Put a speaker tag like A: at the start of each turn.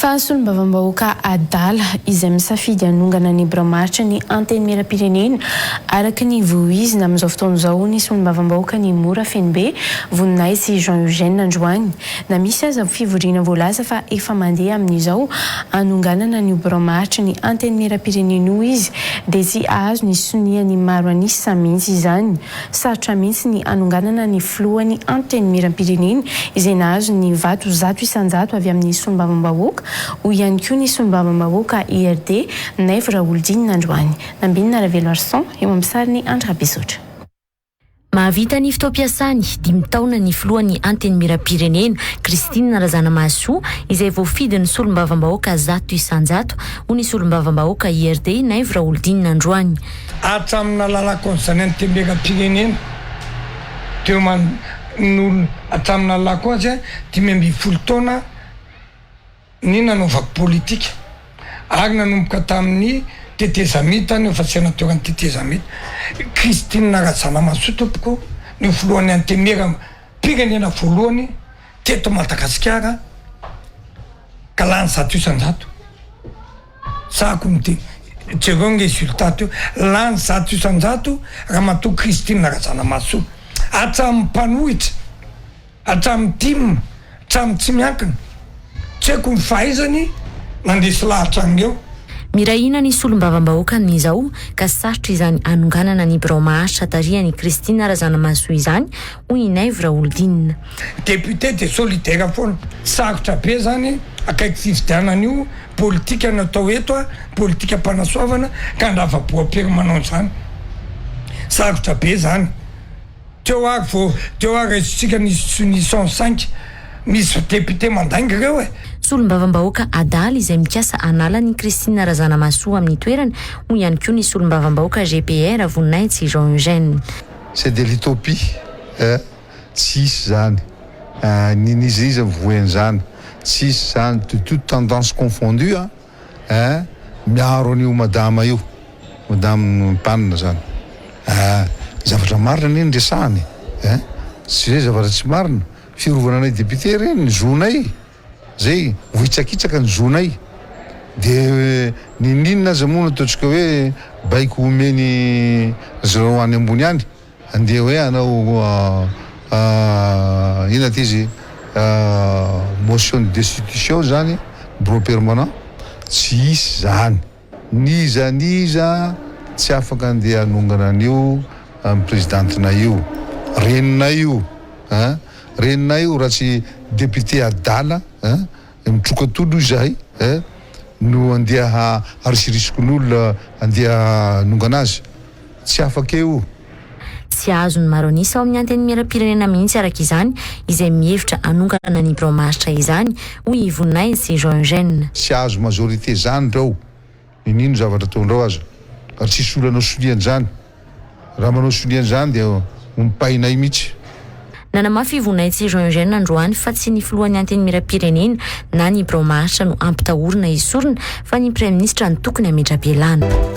A: Fa solombavam-bahoaka adala izay misafidy hanongana ny biramaritra ny anteny miram-pirenena araka ny voizina amin'izao fotoan'izao ny solombavam-bahoaka ny Mora Fenibe Voninahitsy Jean Eugène Androany na misy aza fivoriana voalaza fa efa mandeha amin'izao hanonganana ny biramaritra ny anteny miram-pirenena io izy dia tsy azo ny soniany maro anisa mihitsy izany sarotra mihitsy ny hanonganana ny filohan'ny anteny miram-pirenena izay nahazo ny vato zato isan-jato avy amin'ny solombavam-bahoaka ho ihany koa ny solombavam-bahoaka IRD Naivo Raoldinina Androany nambinina Ravelo Arson eo amin'ny sariny Andra Besotra.
B: Mahavita ny fitaom-piasany 5 taona ny filohan'ny anteny miram-pirenena Christine Razanamahasoa izay voafidy ny solombavam-bahoaka zato isan-jato ho ny solombavam-bahoaka IRD Naivo Raoldinina Androany.
C: Atramina lalako an'izany anteny miram-pirenena teo n'olo atramina lalako azy 5 taona ny nanaovako politika ary nanomboka tamin'ny tetezamita ny fatsianatoerany tetezamita Christine Razanamahasoa tompoko ny filohan'ny anteny miram-pirenena voalohany teto Madagasikara ka lany zato isan-jato sako mity jereo ny resultat io lany zato isan-jato raha matoa Christine Razanamahasoa hatramin'ny mpanohitra hatramin'ny tim hatramin'ny tsy miankina tsy haiko ny fahaizany nandesy lahatra eo.
B: Miraina ny solombavam-bahoaka izao ka sarotra izany hanonganana ny biramaritra tarihany Christine Razanamahasoa izany hoy ny Naivo Raoldinina.
C: Député de solidaire foana sarotra be zany akaiky fifidianan'io politika natao eto politika mpanasoavana ka andravaboapera manao zany sarotra be zany teo ary resitsika ny 105 misy député mandainga reo
B: solombavam-bahoaka adala izay mikasa anala ny Christine Razanamahasoa amin'ny toerany hoy ihany koa ny solombavam-bahoaka GPR Voninahitsy Jean Eugène.
D: C'est de l'utopie tsisy zany niniziza voeny zany tsisy zany de toute tendance confondue miaro an'io madama io madame mpanina zany zavatra marina ny ndresahany tsy zay zavatra tsy marina firovana anay député reny ny zonay zay vohitsakitsaka ny zonay de ninina aza moa ataotsika hoe baiko omeny zareo any ambony any andeha hoe anao ina tizy motion de destitution zany bureau permanent tsy isy zany niza tsy afaka andeha hanongana an'io amin'ny présidentina io reninay io reninay io raha tsy député adala mitroka tolo izahay no andeha harisirisiko andeha nongana azy tsy afaka eo
B: tsy azo ny maro anisa ao amin'ny anteny miram-pirenena mihitsy araka izany izay mihevitra hanongana ny biramaritra izany hoy Voninahitsy Jean Eugène.
D: Tsy azo majorité zany reo ninino zavatra ataondreo azy ary tsisy olonao soliany zany raha manao soliany zany dia mipainay mihitsy.
B: Nanamafy Voninahitsy Jean Eugène Androany fa tsy ny filohan'ny anteny miram-pirenena na ny biramaritra no ampitahorina isorina fa ny Prime Ministre no tokony hametra-pialana.